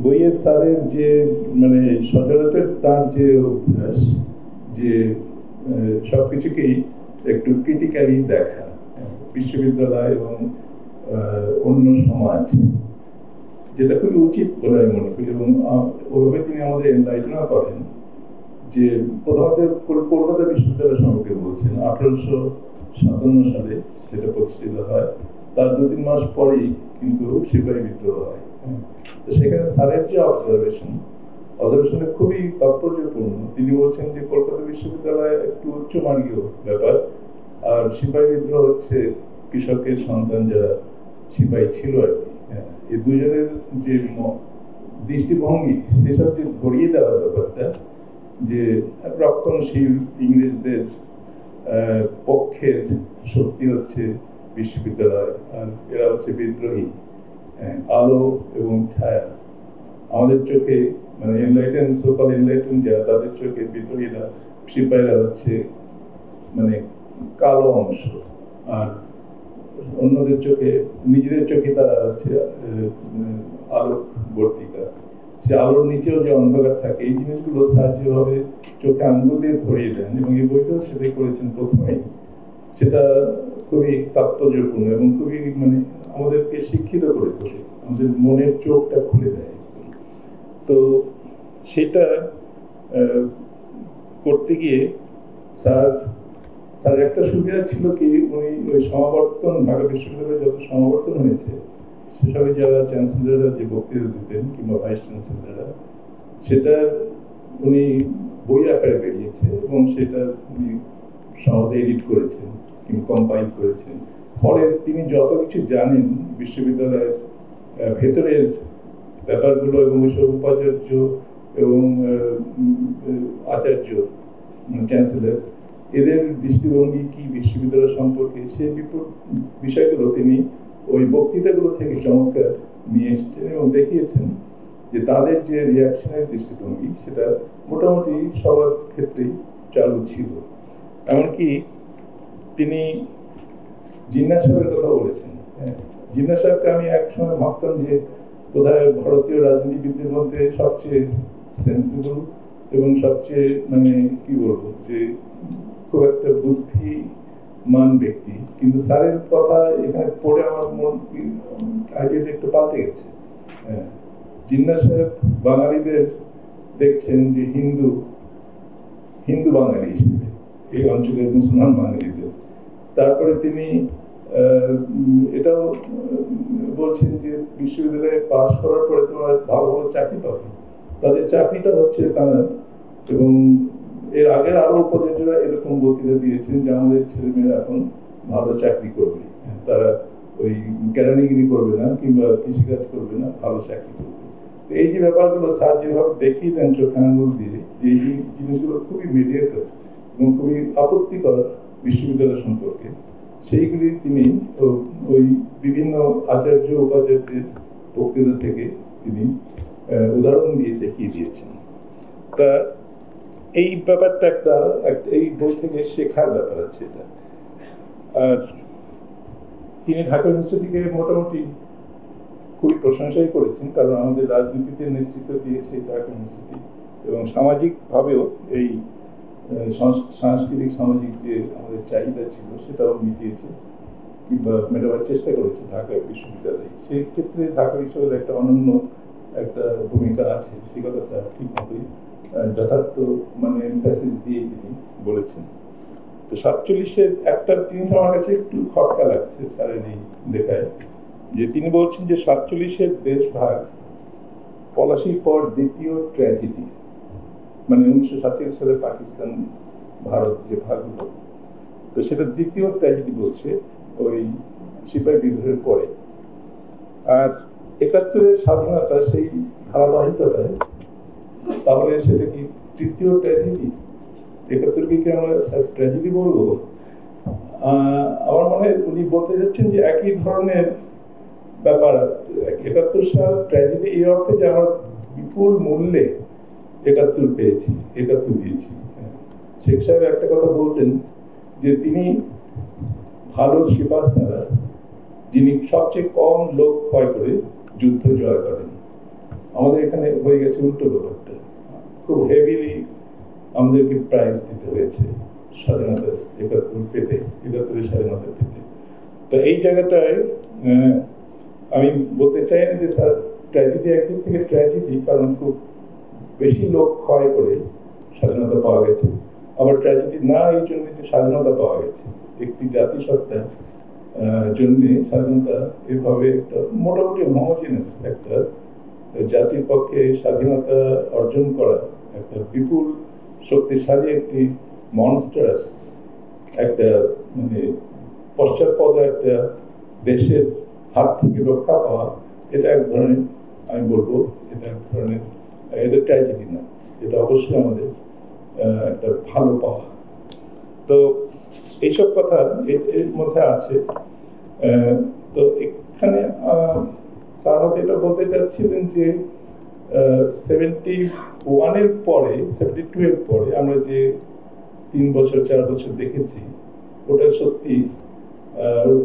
বইয়ের স্যারের যে মানে সচরাচর তার যে অভ্যাস যে সবকিছুকেই একটু ক্রিটিক্যালি দেখা, বিশ্ববিদ্যালয় এবং অন্য সমাজ, যেটা খুবই উচিত বলে আমি মনে করি। এবং ওইভাবে তিনি আমাদের এনলাইটেনও করেন যে প্রথমত কলকাতা বিশ্ববিদ্যালয় সম্পর্কে বলছেন। 1857 সালে সেটা প্রতিষ্ঠিত হয়, তার 2-3 মাস পরেই কিন্তু সিপাহী বিদ্রোহ হয়। তো সেখানে স্যারের যে অবজারভেশনটা খুবই তাৎপর্যপূর্ণ। তিনি বলছেন যে কলকাতা বিশ্ববিদ্যালয় একটু উচ্চমার্গীয় ব্যাপার, আর সিপাহী বিদ্রোহ হচ্ছে কৃষকের সন্তান যারা সিপাহী ছিল আর কি। এই দুজনের যে দৃষ্টিভঙ্গি, সেসব যে ধরিয়ে দেওয়ার ব্যাপারটা, যে রক্ষণশীল ইংরেজদের পক্ষের শক্তি হচ্ছে বিশ্ববিদ্যালয়, আর এরা হচ্ছে বিদ্রোহী, আলো এবং ছায়া। আমাদের চোখে মানে এনলাইটেন, সোকাল এনলাইটেন যারা, তাদের চোখে বিদ্রোহীরা, সিপাহীরা হচ্ছে মানে কালো অংশ, আর অন্যদের চোখে, নিজেদের চোখে তারা হচ্ছে আলোক বর্তিকা। সে আলোর নিচেও যে অন্ধকার থাকে, এই জিনিসগুলো সাহায্যভাবে চোখে আঙুল দিয়ে ধরিয়ে দেন, এবং এই বইটাও সেটাই করেছেন প্রথমেই। সেটা খুবই তাৎপর্যপূর্ণ এবং খুবই মানে আমাদেরকে শিক্ষিত করে তোলে, আমাদের মনের চোখটা খুলে দেয়। তো সেটা করতে গিয়ে স্যার একটা সুবিধা ছিল কি, উনি ওই সমাবর্তন, ঢাকা বিশ্ববিদ্যালয়ে যত সমাবর্তন হয়েছে সেসবে যারা চ্যান্সেলররা যে বক্তৃতা দিতেন কিংবা ভাইস চ্যান্সেলররা, সেটা উনি বই আকারে বেরিয়েছে এবং সেটা উনি সহজে এডিট করেছেন কিংবা কম্পাইল করেছেন। ফলে তিনি যত কিছু জানেন বিশ্ববিদ্যালয়ের ভেতরের ব্যাপারগুলো এবং ওইসব উপাচার্য এবং আচার্য, চ্যান্সেলর, এদের দৃষ্টিভঙ্গি কি বিশ্ববিদ্যালয় সম্পর্কে, সেই বিষয়গুলো তিনি ওই বক্তৃতাগুলো থেকে চমৎকার নিয়ে এসেছেন এবং দেখিয়েছেন যে তাদের যে রিয়াকশনের দৃষ্টিভঙ্গি, সেটা মোটামুটি সবার ক্ষেত্রেই চালু ছিল। এমনকি তিনি জিন্নাহ সাহেবের কথা বলেছেন। জিন্নাহ সাহেবকে আমি একসময় ভাবতাম যে বোধহয় ভারতীয় রাজনীতিবিদদের মধ্যে সবচেয়ে সেন্সিবল এবং সবচেয়ে মানে কি বলবো, যে খুব একটা বুদ্ধিমান ব্যক্তি। কিন্তু স্যারের কথা এখানে পড়ে আমার মন আইডিয়াটা একটু পাল্টে গেছে। জিন্নাহ সাহেব বাঙালিদের দেখছেন যে হিন্দু বাঙালি হিসেবে, এই অঞ্চলের মুসলমান বাঙালিদের। তারপরে তিনি এটাও বলছেন যে বিশ্ববিদ্যালয়ে পাশ করার পরে তোমরা ভালো ভালো চাকরি পাবে, তাদের চাকরিটা হচ্ছে তারা। এবং এর আগের আরো উপাচার্যরা এরকম বক্তৃতা দিয়েছেন যে আমাদের ছেলেমেয়েরা এখন ভালো চাকরি করবে, তারা ওই কেরানিগিরি করবে না কিংবা কৃষিকাজ করবে না, ভালো চাকরি করবে। তো এই যে ব্যাপারগুলো স্যার যেভাবে দেখিয়ে দেন চোখে আঙুল দিয়ে, যে এই জিনিসগুলো খুবই মিডিয়েটর এবং খুবই আপত্তিকর বিশ্ববিদ্যালয় সম্পর্কে, সেইগুলি তিনি ওই বিভিন্ন আচার্য উপাচার্যের বক্তৃতা থেকে তিনি উদাহরণ দিয়ে দেখিয়ে দিয়েছেন। তা এই ব্যাপারটা একটা এই বই থেকে শেখার ব্যাপার আছে এটা। আর তিনি ঢাকা ইউনিভার্সিটিকে মোটামুটি খুবই প্রশংসাই করেছেন, কারণ আমাদের রাজনীতিতে নেতৃত্ব দিয়েছে ঢাকা ইউনিভার্সিটি, এবং সামাজিকভাবেও এই সাংস্কৃতিক সামাজিক যে আমাদের চাহিদা ছিল সেটাও মিটিয়েছে কিংবা মেটাবার চেষ্টা করেছে ঢাকা বিশ্ববিদ্যালয়। সেই ক্ষেত্রে ঢাকা বিশ্ববিদ্যালয় একটা অনন্য একটা ভূমিকা আছে, সে কথা স্যার ঠিক মতোই যথার্থ মানে এমফ্যাসিস দিয়ে তিনি বলেছেন। তো 47-এর একটা জিনিস আমার কাছে একটু খটকা লাগছে স্যারের এই লেখায়, যে তিনি বলছেন যে 47-এর দেশভাগ পলাশির পর দ্বিতীয় ট্র্যাজেডি, মানে 1947 সালে পাকিস্তান ভারত যে ভাগ হলো, তো সেটা দ্বিতীয় ট্র্যাজেডি বলছে ওই সিপাহী বিদ্রোহের পরে। আর 71-এর স্বাধীনতা সেই ধারাবাহিকতায়, তাহলে সেটা কি তৃতীয় ট্র্যাজেডি? 71-কে কি আমরা ট্র্যাজেডি বলবো? আমার মনে হয় উনি বলতে যাচ্ছেন যে একই ধরনের ব্যাপার। 71 সাল ট্র্যাজেডি এই অর্থে যে আমরা বিপুল মূল্যে 71 পেয়েছি, 71 দিয়েছি। শেখ সাহেব একটা কথা বলতেন যে তিনি ভালো সিপাহ ছাড়া যিনি সবচেয়ে কম লোক ক্ষয় করে যুদ্ধ জয় করেন। আমাদের এখানে হয়ে গেছে উল্টো ব্যাপারটা, খুব হেভিলি আমাদেরকে প্রাইজ দিতে হয়েছে স্বাধীনতা ৭১ পেতে, ৭১ স্বাধীনতা পেতে। তো এই জায়গাটায় আমি বলতে চাই না যে স্যার ট্র্যাজেডি একদিক থেকে ট্র্যাজেডি, কারণ খুব বেশি লোক ক্ষয় করে স্বাধীনতা পাওয়া গেছে, আবার ট্র্যাজেডি না এই জন্য যে স্বাধীনতা পাওয়া গেছে, একটি জাতিসত্তার জন্যে স্বাধীনতা এভাবে একটা মোটামুটি হোমোজেনাস একটা জাতির পক্ষে স্বাধীনতা অর্জন করা একটা বিপুল শক্তিশালী একটি মনস্টারাস একটা মানে পশ্চাৎপদ একটা দেশের হাত থেকে রক্ষা পাওয়া, এটা এক ধরনের, আমি বলবো এটা এক ধরনের, এটা ট্র্যাজেডি না, এটা অবশ্যই আমাদের একটা ভালো পাওয়া। তো এইসব কথা এর মধ্যে আছে। তো এখানে স্যার হয়তো এটা বলতে চাচ্ছিলেন যে 71-এর পরে, 72-এর পরে আমরা যে 3 বছর 4 বছর দেখেছি, ওটা সত্যি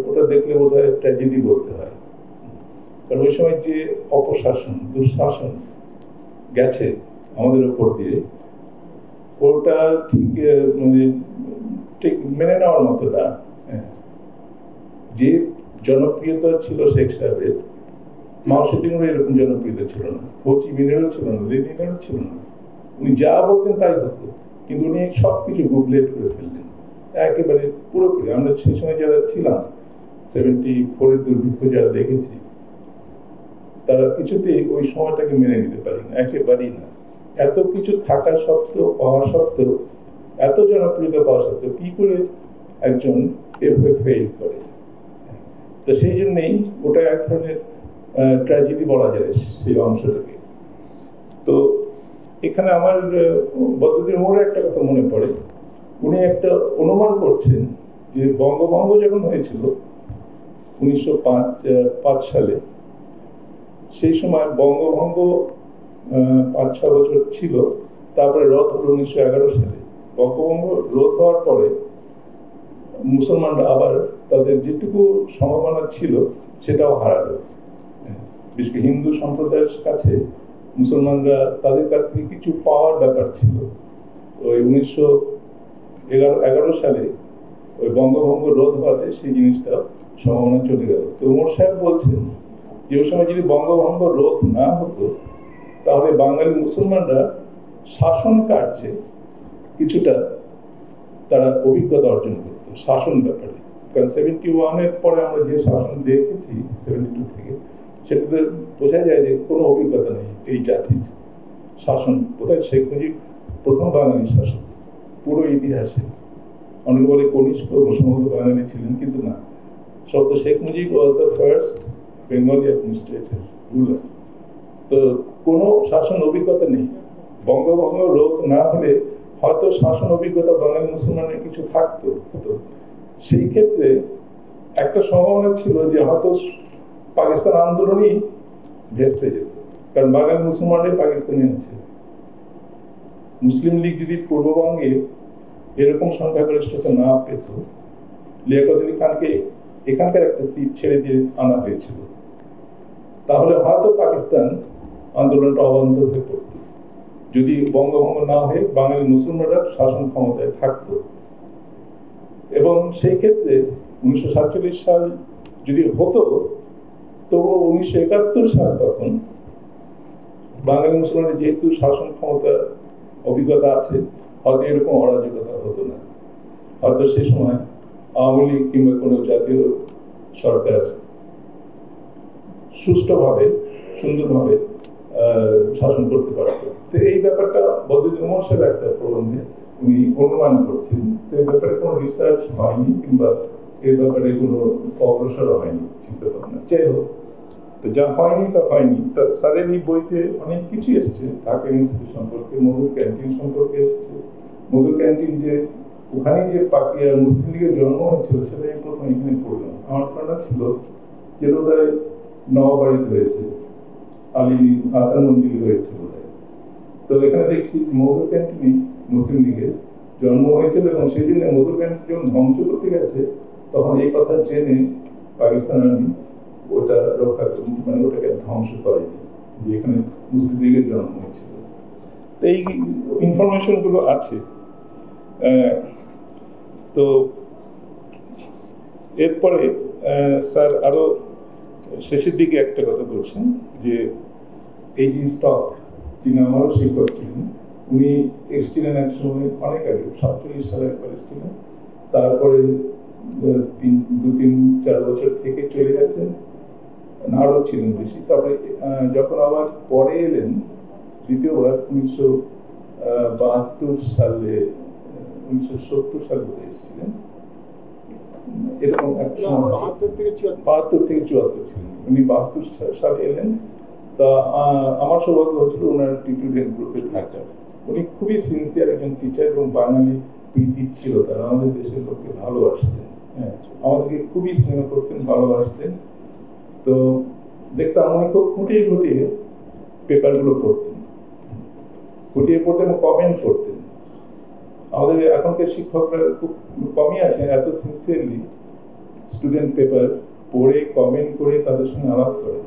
ওটা দেখলে বোধ হয় ট্র্যাজেডি বলতে হয়। কারণ ওই সময় যে অপশাসন, দুঃশাসন গেছে আমাদের উপর দিয়ে, ওটা ঠিক মানে ঠিক মেনে নেওয়ার মতো না। যে জনপ্রিয়তা ছিল শেখ সাহেবের, মাও সেতুংয়েরও এরকম জনপ্রিয়তা ছিল না, হো চি মিনেরও ছিল না, লেনিনেরও ছিল না। উনি যা বলতেন তাই হতো, কিন্তু উনি সবকিছু গুবলেট করে ফেললেন একেবারে পুরোপুরি। আমরা সেই সময় যারা ছিলাম, 74-এর দুর্ভিক্ষ যারা দেখেছি, তারা কিছুতেই ওই সময়টাকে মেনে নিতে পারি না, একেবারেই না। এত কিছু থাকা সত্ত্বেও, পাওয়া সত্ত্বেও, এত জনপ্রিয়তা পাওয়া সত্ত্বেও কি করে একজন এভাবে ফেল করে? তো সেই জন্যেই ওটা এক ধরনের ট্র্যাজেডি বলা যায় সেই অংশটাকে। তো এখানে আমার বদরুদ্দীন উমরের একটা কথা মনে পড়ে। উনি একটা অনুমান করছেন যে বঙ্গভঙ্গ যখন হয়েছিল 1905 সালে, সেই সময় বঙ্গভঙ্গ 5-6 বছর ছিল, তারপরে রদ হলো 1911 সালে। বঙ্গভঙ্গ রোধ হওয়ার পরে মুসলমানরা আবার তাদের যেটুকু সম্ভাবনা ছিল সেটাও হারালো। বিশেষ করে হিন্দু সম্প্রদায়ের কাছে মুসলমানরা তাদের কাছ থেকে কিছু পাওয়ার ব্যাপার ছিল। ওই 1911 সালে ওই বঙ্গভঙ্গ রোধ হওয়াতে সেই জিনিসটা সম্ভাবনা চলে গেল। তো উমর সাহেব বলছেন যে ওই সময় যদি বঙ্গভঙ্গ রোধ না হতো, তাহলে বাঙালি মুসলমানরা শাসন কার্যে কিছুটা তারা অভিজ্ঞতা অর্জন করত শাসন ব্যাপারে। কারণ 71-এর পরে আমরা যে শাসন দেখেছি 72 থেকে, সেটাতে বোঝা যায় যে কোনো অভিজ্ঞতা নেই এই জাতির শাসন। কোথায় শেখ মুজিব প্রথম বাঙালি শাসক পুরো ইতিহাসে। অনেকে বলে কনিষ্ঠ বসুমত বাঙালি ছিলেন, কিন্তু না, সত্য Sheikh Mujib was the first Bengali administrator ruler. তো কোনো শাসন অভিজ্ঞতা নেই। বঙ্গভঙ্গ রোধ না হলে হয়তো শাসন অভিজ্ঞতা বাঙালি মুসলমানের কিছু থাকতো। তো সেই ক্ষেত্রে একটা সম্ভাবনা ছিল যে হয়তো পাকিস্তান আন্দোলনই ভেস্তে যেত, কারণ বাঙালি মুসলমানরাই পাকিস্তানি আছে। মুসলিম লীগ যদি পূর্ববঙ্গে এরকম সংখ্যাগরিষ্ঠতা না পেত, লিয়াকত আলী খানকে এখানকার একটা সিট ছেড়ে দিয়ে আনা হয়েছিল, তাহলে হয়তো পাকিস্তান আন্দোলনটা অবান্তর হয়ে পড়ত। যদি বঙ্গভঙ্গ না হয়ে বাঙালি মুসলমানরা শাসন ক্ষমতায় থাকত। এবং সেই ক্ষেত্রে 1947 সাল যদি হতো, তবুও 1971 সাল তখন বাঙালি মুসলমানের যেহেতু শাসন ক্ষমতার অভিজ্ঞতা আছে, হয়তো এরকম অরাজকতা হতো না। হয়তো সে সময় আওয়ামী লীগ কিংবা কোনো জাতীয় সরকার সুষ্ঠুভাবে সুন্দরভাবে শাসন করতে পারত। তো এই ব্যাপারটা বদরুদ্দীন উমর সাহেব একটা প্রবন্ধে উনি অনুমান করছেন। তো এই ব্যাপারে কোনো রিসার্চ হয়নি, কিংবা এই ব্যাপারে কোনো অগ্রসর হয়নি চিন্তা ভাবনা। যাই হোক, তো যা হয়নি তা হয়নি। তা স্যারের এই বইতে অনেক কিছু এসছে, ঢাকা ইউনিভার্সিটি সম্পর্কে, মধুর ক্যান্টিন সম্পর্কে এসছে। মধুর ক্যান্টিন যে ওখানে যে পাকিয়া মুসলিম লীগের জন্ম হয়েছিল, সেটা আমি প্রথম এখানে পড়লাম। আমার ধারণা ছিল যে বোধহয় নওবাড়িতে হয়েছে, আলী হাসান মঞ্জিল হয়েছে বোধহয়। তো এখানে দেখছি মধুর ক্যান্টিনই মুসলিম লীগের জন্ম হয়েছিল, এবং সেই জন্য মধুর ক্যান্টিন যখন ধ্বংস করতে গেছে, তখন এই কথা জেনে পাকিস্তান আর্মি ওটা রক্ষা, মানে ওটাকে ধ্বংস করেনি, যে এখানে মুসলিম লীগের জন্ম হয়েছিল। তো এই ইনফরমেশনগুলো আছে। তো এরপরে স্যার আরো শেষের দিকে একটা কথা বলছেন যে এই যে স্টক, যিনি আমারও শিক্ষক ছিলেন, উনি এসেছিলেন এক সময় অনেক আগে, 47 সালে একবার এসেছিলেন, তারপরে 2-3-4 বছর থেকে চলে গেছেন, আরও ছিলেন বেশি। তারপরে যখন আবার পরে এলেন দ্বিতীয়বার 1972 সালে, 1970 সালে বোধহয় এসেছিলেন, এরকম এক সময় 72 থেকে 74 ছিলেন উনি। 72 সালে এলেন। তা আমার সৌভাগ্য হয়েছিল ওনার টিউটোরিয়াল গ্রুপে থাকার। উনি খুবই সিনসিয়ার একজন টিচার এবং বাঙালি প্রীতি ছিল তারা, আমাদের দেশের লোককে ভালোবাসতেন, হ্যাঁ, আমাদেরকে খুবই স্নেহ করতেন, ভালোবাসতেন। তো দেখতাম উনি খুব খুঁটিয়ে খুঁটিয়ে পেপারগুলো পড়তেন, খুঁটিয়ে পড়তেন এবং কমেন্ট করতেন। আমাদের এখনকার শিক্ষকরা খুব কমই আছে এত সিনসিয়ারলি স্টুডেন্ট পেপার পড়ে কমেন্ট করে তাদের সঙ্গে আলাপ করে।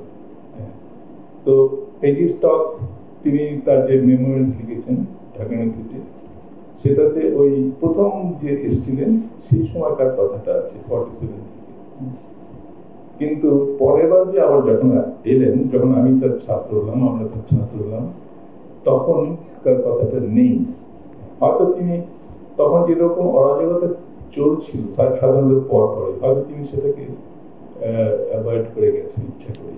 তো এই যে স্টক, তিনি তার যে মেমোরিজ লিখেছেন ঢাকা ইউনিভার্সিটি, সেটাতে ওই প্রথম যে এসেছিলেন সেই সময়কার কথাটা আছে 47 থেকে। কিন্তু পরের বার যে আবার যখন এলেন, যখন আমি তার ছাত্র হলাম, আমরা তার ছাত্র হলাম, তখন তার কথাটা নেই। হয়তো তিনি তখন যেরকম অরাজকতা চলছিল সাধারণের পরে হয়তো তিনি সেটাকে অ্যাভয়েড করে গেছেন ইচ্ছা করে।